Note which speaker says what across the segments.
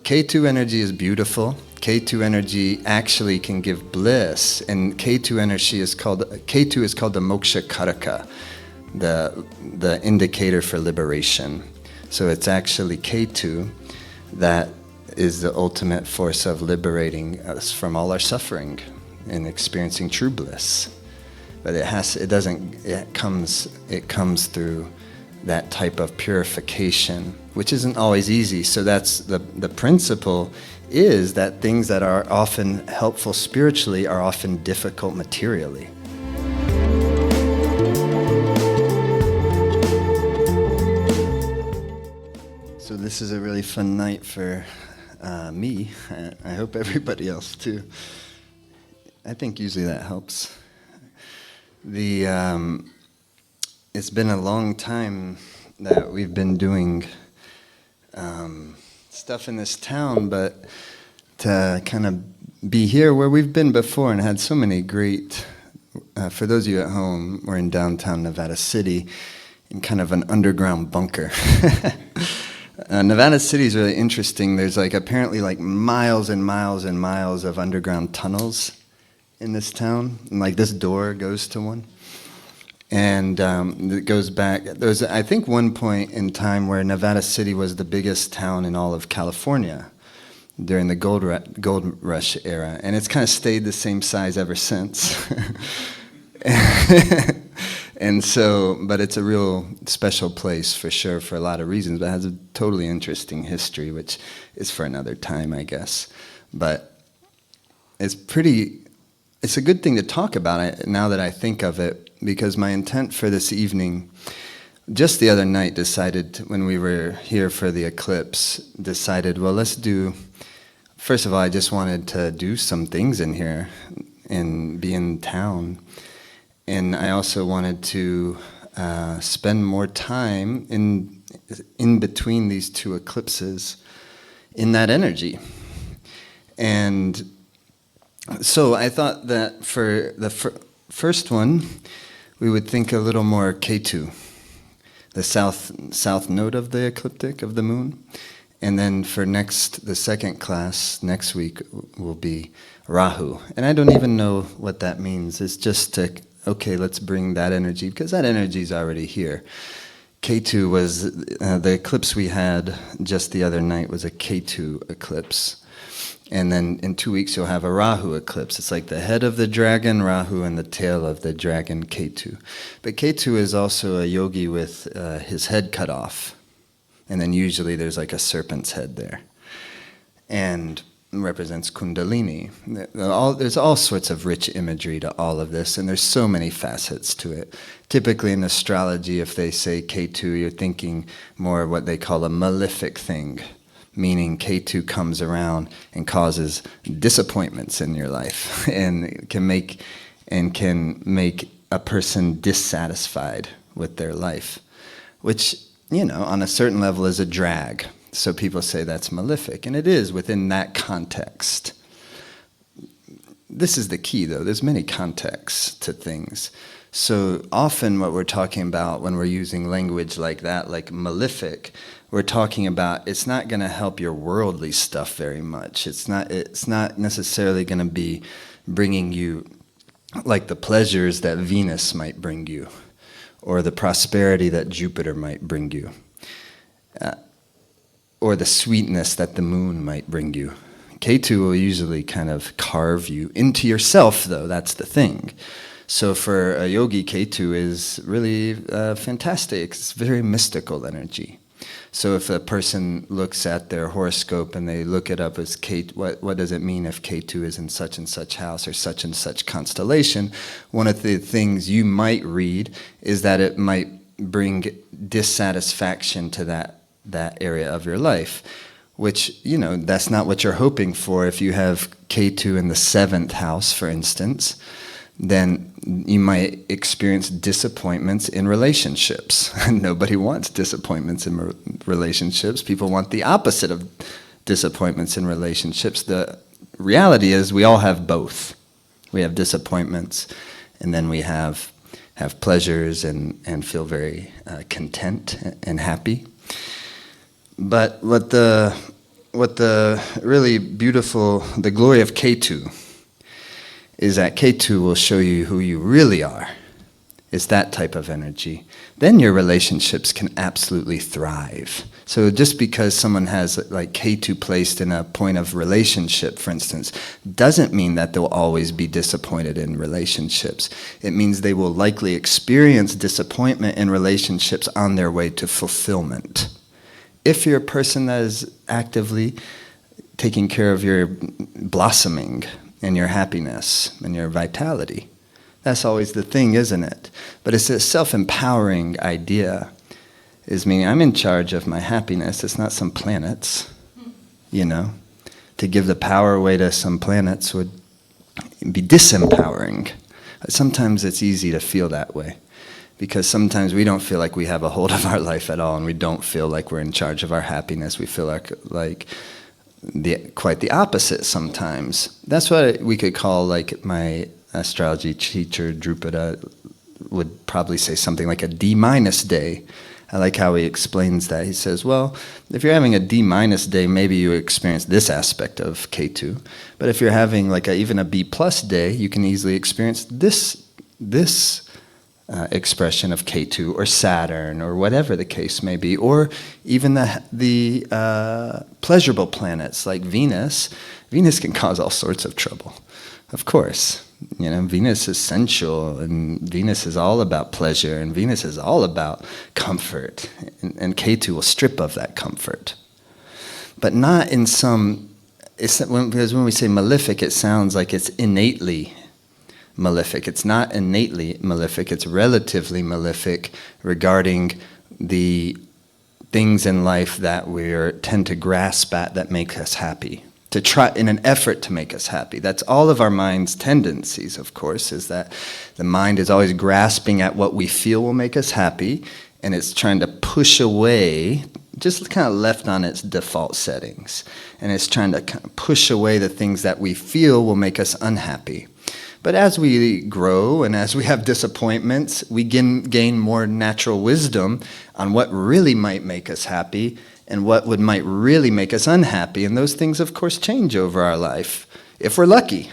Speaker 1: Ketu energy is beautiful. Ketu energy actually can give bliss, and Ketu is called the Moksha Karaka, the indicator for liberation. So it's actually Ketu that is the ultimate force of liberating us from all our suffering and experiencing true bliss. But it comes through that type of purification, which isn't always easy. So that's the principle is that things that are often helpful spiritually are often difficult materially. So this is a really fun night for me. I hope everybody else too. I think usually that helps. It's been a long time that we've been doing stuff in this town, but to kind of be here where we've been before and had so many great, for those of you at home, we're in downtown Nevada City in kind of an underground bunker. Nevada City is really interesting. There's apparently miles and miles and miles of underground tunnels in this town, and this door goes to one. And it goes back. There was, I think, one point in time where Nevada City was the biggest town in all of California during the gold rush era, and it's kind of stayed the same size ever since. And so, but it's a real special place for sure for a lot of reasons, but it has a totally interesting history, which is for another time, I guess. But it's a good thing to talk about now that I think of it, because my intent for this evening, just the other night decided, when we were here for the eclipse, well, let's do, first of all, I just wanted to do some things in here and be in town. And I also wanted to spend more time in between these two eclipses in that energy. And so I thought that for the first one, we would think a little more Ketu, the south node of the ecliptic of the moon. And then for the second class, next week, will be Rahu. And I don't even know what that means. It's just okay, let's bring that energy, because that energy is already here. Ketu was, the eclipse we had just the other night was a Ketu eclipse. And then in 2 weeks you'll have a Rahu eclipse. It's like the head of the dragon, Rahu, and the tail of the dragon, Ketu. But Ketu is also a yogi with his head cut off. And then usually there's a serpent's head there. And represents Kundalini. There's all sorts of rich imagery to all of this, and there's so many facets to it. Typically in astrology, if they say Ketu, you're thinking more of what they call a malefic thing, meaning Ketu comes around and causes disappointments in your life and can make a person dissatisfied with their life, which, on a certain level is a drag. So people say that's malefic, and it is within that context. This is the key, though. There's many contexts to things. So often what we're talking about when we're using language like that, like malefic, we're talking about it's not going to help your worldly stuff very much. It's not necessarily going to be bringing you like the pleasures that Venus might bring you, or the prosperity that Jupiter might bring you. Or the sweetness that the moon might bring you. Ketu will usually kind of carve you into yourself, though. That's the thing. So for a yogi, Ketu is really fantastic. It's very mystical energy. So if a person looks at their horoscope and they look it up as Ketu, what does it mean if Ketu is in such and such house or such and such constellation? One of the things you might read is that it might bring dissatisfaction to that area of your life, which, that's not what you're hoping for. If you have Ketu in the 7th house, for instance, then you might experience disappointments in relationships. Nobody wants disappointments in relationships. People want the opposite of disappointments in relationships. The reality is we all have both. We have disappointments, and then we have pleasures and feel very content and happy. But what what the really beautiful, the glory of Ketu is that Ketu will show you who you really are. It's that type of energy. Then your relationships can absolutely thrive. So just because someone has like Ketu placed in a point of relationship, for instance, doesn't mean that they'll always be disappointed in relationships. It means they will likely experience disappointment in relationships on their way to fulfillment. If you're a person that is actively taking care of your blossoming and your happiness and your vitality, that's always the thing, isn't it? But it's a self-empowering idea, is meaning I'm in charge of my happiness. It's not some planets, To give the power away to some planets would be disempowering. Sometimes it's easy to feel that way, because sometimes we don't feel like we have a hold of our life at all, and we don't feel like we're in charge of our happiness. We feel like quite the opposite sometimes. That's what we could call, like, my astrology teacher, Drupada, would probably say something like a D- day. I like how he explains that. He says, well, if you're having a D- day, maybe you experience this aspect of Ketu. But if you're having like even a B+ day, you can easily experience this expression of Ketu or Saturn or whatever the case may be. Or even the pleasurable planets like Venus. Venus can cause all sorts of trouble, of course. Venus is sensual, and Venus is all about pleasure, and Venus is all about comfort, and Ketu will strip of that comfort. But not in some, because when we say malefic, it sounds like it's innately malefic. It's not innately malefic, it's relatively malefic regarding the things in life that we tend to grasp at that make us happy. To try in an effort to make us happy. That's all of our mind's tendencies, of course, is that the mind is always grasping at what we feel will make us happy, and it's trying to push away, just kind of left on its default settings, and it's trying to kind of push away the things that we feel will make us unhappy. But as we grow and as we have disappointments, we gain more natural wisdom on what really might make us happy and what might really make us unhappy. And those things, of course, change over our life, if we're lucky.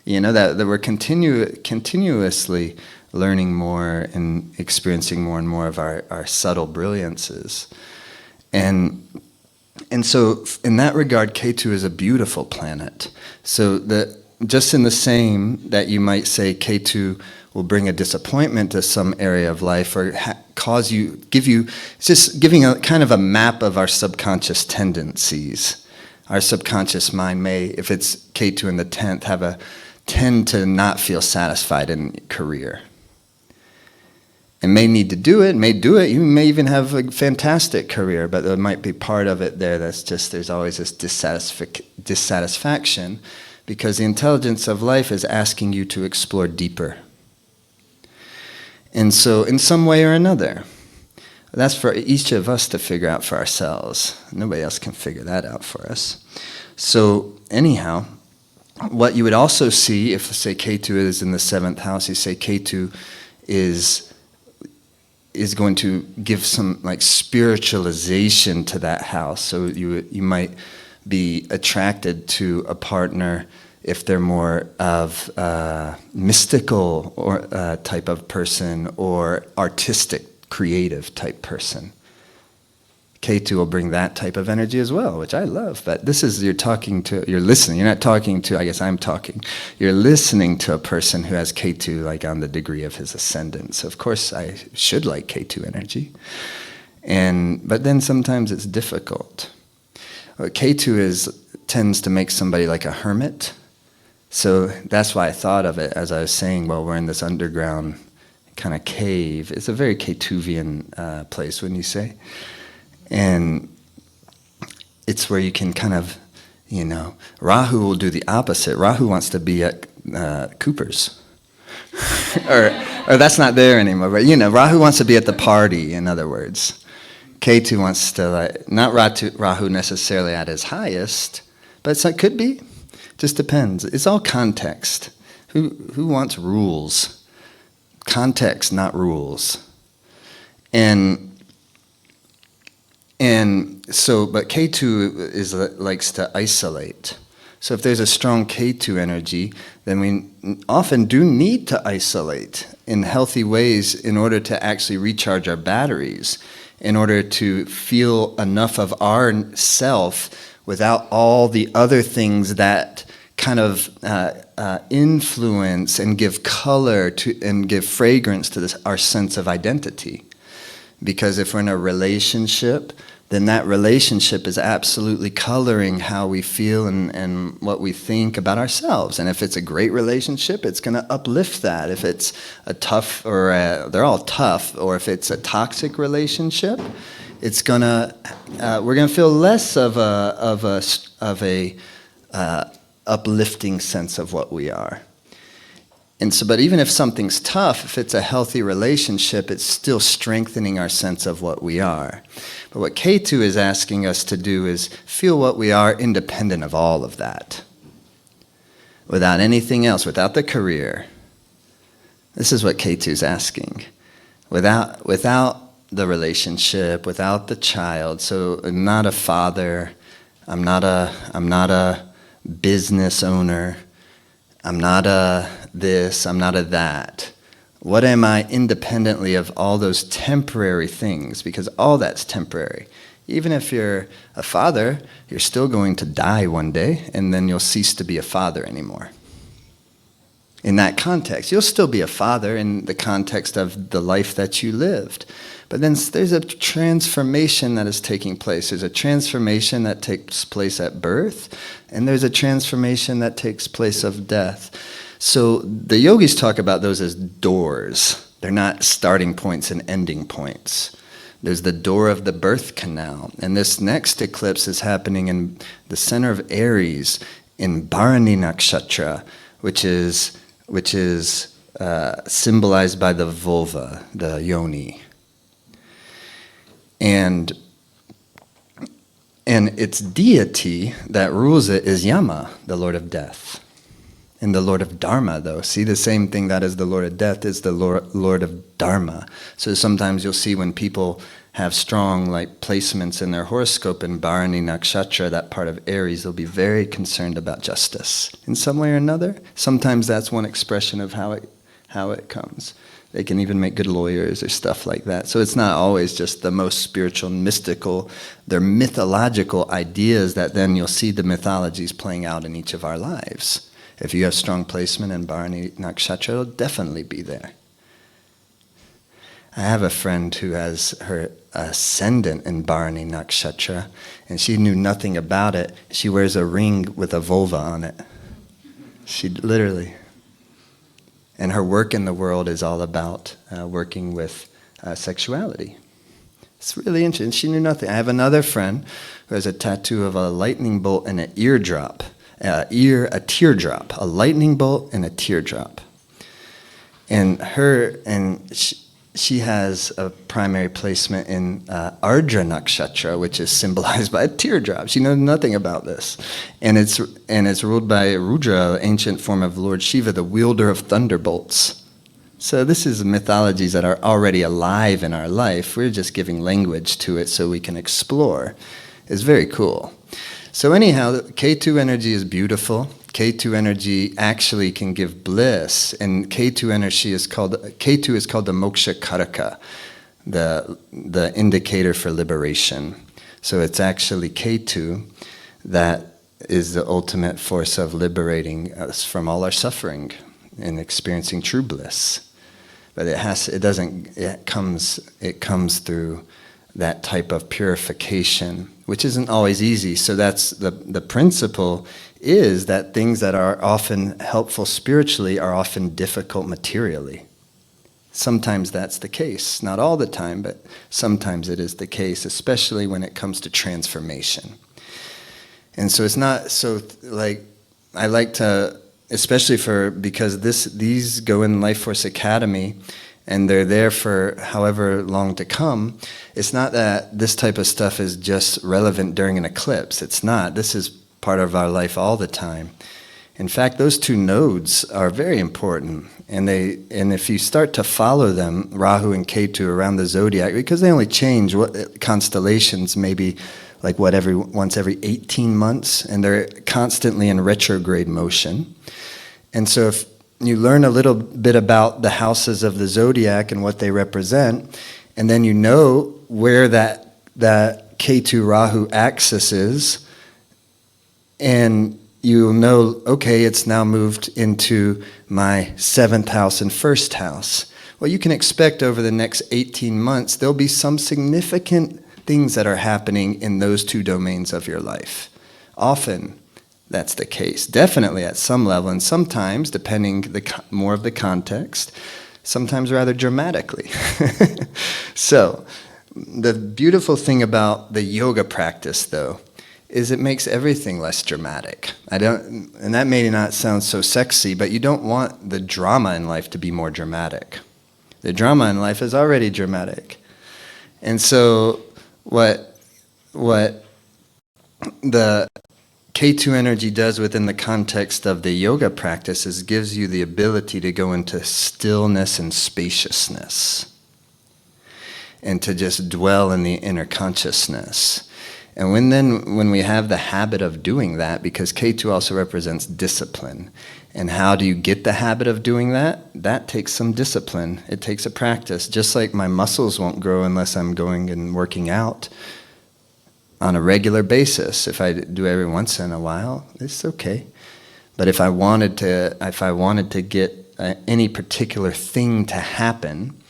Speaker 1: That we're continuously learning more and experiencing more and more of our subtle brilliances. And so in that regard, Ketu is a beautiful planet. So just in the same that you might say Ketu will bring a disappointment to some area of life, or it's just giving a kind of a map of our subconscious tendencies. Our subconscious mind may, if it's Ketu in the 10th, tend to not feel satisfied in career. It may need to do it, you may even have a fantastic career, but there might be part of it there that's just, there's always this dissatisfaction, because the intelligence of life is asking you to explore deeper. And so, in some way or another, that's for each of us to figure out for ourselves. Nobody else can figure that out for us. So, anyhow, what you would also see, if, say, Ketu is in the 7th house, you say Ketu is going to give some like spiritualization to that house. So you might be attracted to a partner if they're more of a mystical or type of person, or artistic, creative type person. Ketu will bring that type of energy as well, which I love. But this is, you're listening. You're not talking to, I guess I'm talking. You're listening to a person who has Ketu like on the degree of his ascendant. So of course I should like Ketu energy. But then sometimes it's difficult. Ketu tends to make somebody like a hermit. So that's why I thought of it as I was saying, well, we're in this underground kind of cave. It's a very Ketuvian place, wouldn't you say? And it's where you can kind of, Rahu will do the opposite. Rahu wants to be at Cooper's. or that's not there anymore, but Rahu wants to be at the party, in other words. Ketu wants to, not Rahu necessarily at his highest, but it could be. Just depends. It's all context. Who wants rules? Context, not rules. And And so, but Ketu likes to isolate. So if there's a strong Ketu energy, then we often do need to isolate in healthy ways in order to actually recharge our batteries, in order to feel enough of our self without all the other things that kind of influence and give color to and give fragrance to our sense of identity. Because if we're in a relationship, then that relationship is absolutely coloring how we feel and what we think about ourselves. And if it's a great relationship, it's going to uplift that. If it's a tough, they're all tough, or if it's a toxic relationship, it's gonna we're gonna feel less of a uplifting sense of what we are. And so, but even if something's tough, if it's a healthy relationship, it's still strengthening our sense of what we are. But what Ketu is asking us to do is feel what we are independent of all of that. Without anything else, without the career. This is what Ketu is asking. Without the relationship, without the child. So I'm not a father, I'm not a business owner, I'm not a this, I'm not a that. What am I independently of all those temporary things? Because all that's temporary. Even if you're a father, you're still going to die one day, and then you'll cease to be a father anymore. In that context, you'll still be a father in the context of the life that you lived. But then there's a transformation that is taking place. There's a transformation that takes place at birth, and there's a transformation that takes place of death. So the yogis talk about those as doors. They're not starting points and ending points. There's the door of the birth canal. And this next eclipse is happening in the center of Aries in Bharani Nakshatra, which is symbolized by the vulva, the yoni. And its deity that rules it is Yama, the Lord of Death. And the Lord of Dharma, though, see, the same thing that is the Lord of Death is the Lord of Dharma. So sometimes you'll see when people have strong placements in their horoscope in Bharani Nakshatra, that part of Aries, they'll be very concerned about justice in some way or another. Sometimes that's one expression of how it comes. They can even make good lawyers or stuff like that. So it's not always just the most spiritual and mystical. They're mythological ideas that then you'll see the mythologies playing out in each of our lives. If you have strong placement in Bharani Nakshatra, it'll definitely be there. I have a friend who has her ascendant in Bharani Nakshatra, and she knew nothing about it. She wears a ring with a vulva on it. She literally. And her work in the world is all about working with sexuality. It's really interesting. She knew nothing. I have another friend who has a tattoo of a lightning bolt and an eardrop. A teardrop, a lightning bolt and a teardrop. And she has a primary placement in Ardra Nakshatra, which is symbolized by a teardrop. She knows nothing about this. And it's ruled by Rudra, ancient form of Lord Shiva, the wielder of thunderbolts. So this is mythologies that are already alive in our life. We're just giving language to it so we can explore. It's very cool. So anyhow, Ketu energy is beautiful. Ketu energy actually can give bliss, and Ketu is called the Moksha Karaka, the indicator for liberation. So it's actually Ketu that is the ultimate force of liberating us from all our suffering and experiencing true bliss. But it comes through that type of purification, which isn't always easy. So that's the principle is that things that are often helpful spiritually are often difficult materially. Sometimes that's the case. Not all the time, but sometimes it is the case, especially when it comes to transformation. And so it's not so I like to, especially because these go in Life Force Academy, and they're there for however long to come. It's not that this type of stuff is just relevant during an eclipse. It's not. This is part of our life all the time. In fact, those two nodes are very important. And if you start to follow them, Rahu and Ketu around the zodiac, because they only change constellations maybe like once every 18 months, and they're constantly in retrograde motion. And so if you learn a little bit about the houses of the zodiac and what they represent, and then you know where that Ketu Rahu axis is, and you'll know, okay, it's now moved into my 7th house and 1st house. Well, you can expect over the next 18 months, there'll be some significant things that are happening in those two domains of your life. Often, that's the case. Definitely at some level, and sometimes, depending more of the context, sometimes rather dramatically. So, the beautiful thing about the yoga practice, though, is it makes everything less dramatic. And that may not sound so sexy, but you don't want the drama in life to be more dramatic. The drama in life is already dramatic. And so what the Ketu energy does within the context of the yoga practice is gives you the ability to go into stillness and spaciousness and to just dwell in the inner consciousness. And when we have the habit of doing that, because Ketu also represents discipline, and how do you get the habit of doing that? That takes some discipline. It takes a practice. Just like my muscles won't grow unless I'm going and working out on a regular basis. If I do every once in a while, it's okay. But if I wanted to get any particular thing to happen,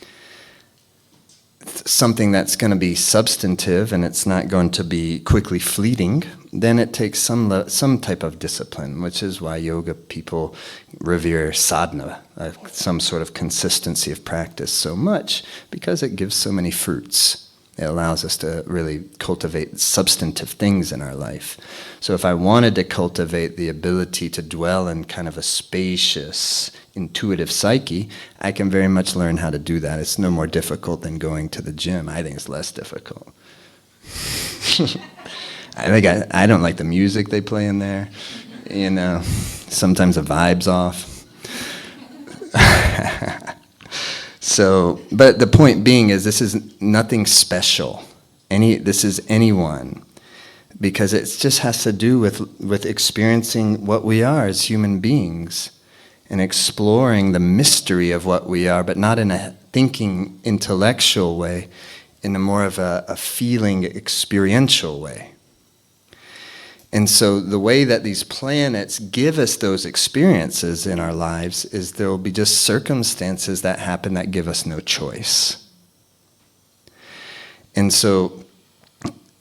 Speaker 1: something that's going to be substantive and it's not going to be quickly fleeting, then it takes some type of discipline, which is why yoga people revere sadhana, some sort of consistency of practice so much, because it gives so many fruits. It allows us to really cultivate substantive things in our life. So if I wanted to cultivate the ability to dwell in kind of a spacious, intuitive psyche, I can very much learn how to do that. It's no more difficult than going to the gym. I think it's less difficult. I don't like the music they play in there. You know, sometimes the vibe's off. So, but the point being is this is nothing special. This is anyone. Because it just has to do with experiencing what we are as human beings and exploring the mystery of what we are, but not in a thinking intellectual way, in a more of a feeling experiential way. And so the way that these planets give us those experiences in our lives is there will be just circumstances that happen that give us no choice. And so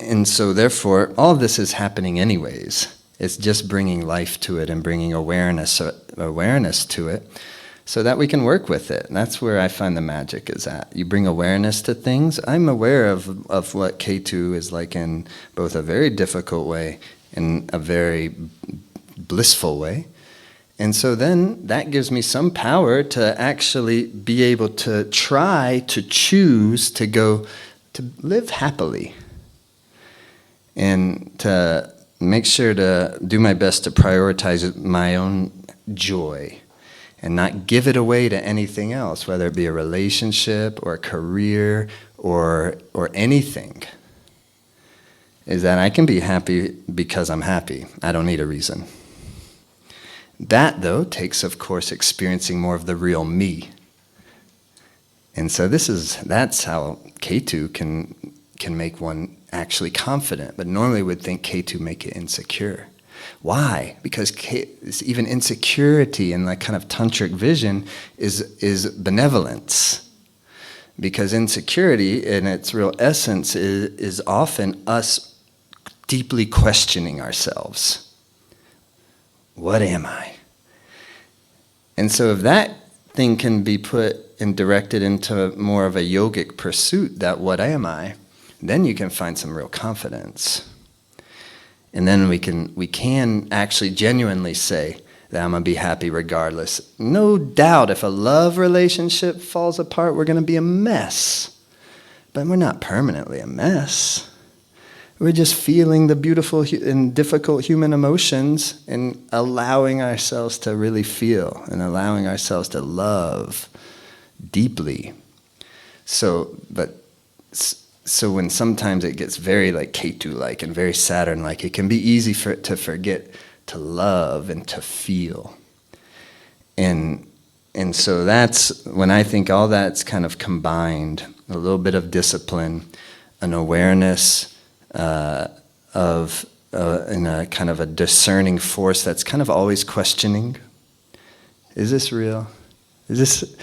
Speaker 1: therefore, all of this is happening anyways. It's just bringing life to it and bringing awareness to it so that we can work with it. And that's where I find the magic is at. You bring awareness to things. I'm aware of what Ketu is like in both a very difficult way and a very blissful way. And so then that gives me some power to actually be able to try to choose to go to live happily and to make sure to do my best to prioritize my own joy and not give it away to anything else, whether it be a relationship or a career or anything. Is that I can be happy because I'm happy. I don't need a reason. That, though, takes, of course, experiencing more of the real me. And so that's how Ketu can make one actually confident, but normally would think Ketu make it insecure. Why? Because even insecurity in that kind of tantric vision is benevolence. Because insecurity in its real essence is often us deeply questioning ourselves. What am I? And so if that thing can be put and directed into more of a yogic pursuit, that what am I, then you can find some real confidence. And then we can actually genuinely say that I'm going to be happy regardless. No doubt if a love relationship falls apart, we're going to be a mess. But we're not permanently a mess. We're just feeling the beautiful and difficult human emotions and allowing ourselves to really feel and allowing ourselves to love deeply. So when sometimes it gets very like Ketu-like and very Saturn-like, it can be easy for it to forget to love and to feel. And so that's when I think all that's kind of combined, a little bit of discipline, an awareness of in a kind of a discerning force that's kind of always questioning. Is this real? Is this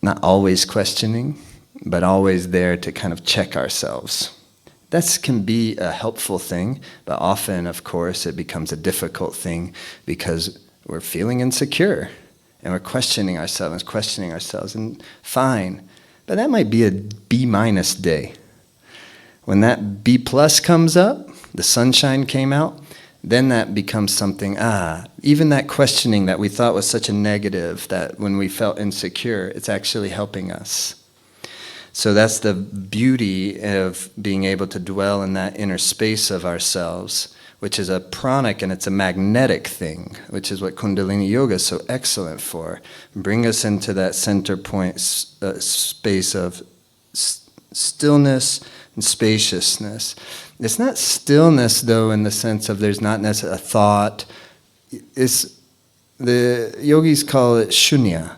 Speaker 1: not always questioning, but always there to kind of check ourselves? That can be a helpful thing, but often, of course, it becomes a difficult thing because we're feeling insecure and we're questioning ourselves, and fine. But that might be a B- day. When that B+ comes up, the sunshine came out, then that becomes something, even that questioning that we thought was such a negative, that when we felt insecure, it's actually helping us. So that's the beauty of being able to dwell in that inner space of ourselves, which is a pranic and it's a magnetic thing, which is what Kundalini Yoga is so excellent for. Bring us into that center point space of stillness and spaciousness. It's not stillness, though, in the sense of there's not necessarily a thought. The yogis call it shunya,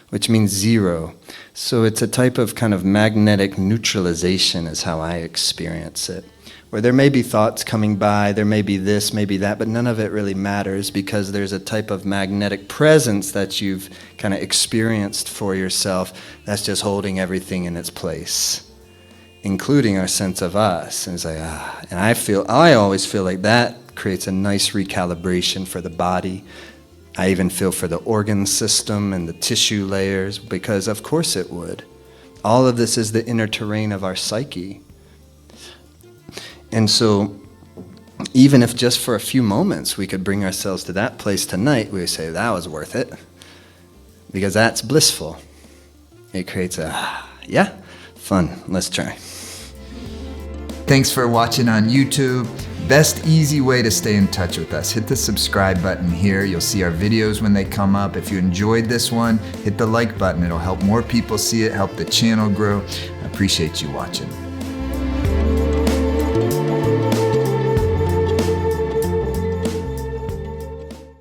Speaker 1: which means zero. So it's a type of kind of magnetic neutralization is how I experience it. Where there may be thoughts coming by, there may be this, maybe that, but none of it really matters because there's a type of magnetic presence that you've kind of experienced for yourself that's just holding everything in its place, including our sense of us. And it's like, and I always feel like that creates a nice recalibration for the body. I even feel for the organ system and the tissue layers, because of course it would. All of this is the inner terrain of our psyche. And so even if just for a few moments we could bring ourselves to that place tonight, we would say that was worth it, because that's blissful. It creates fun. Let's try.
Speaker 2: Thanks for watching on YouTube. Best easy way to stay in touch with us. Hit the subscribe button here. You'll see our videos when they come up. If you enjoyed this one, hit the like button. It'll help more people see it, help the channel grow. I appreciate you watching.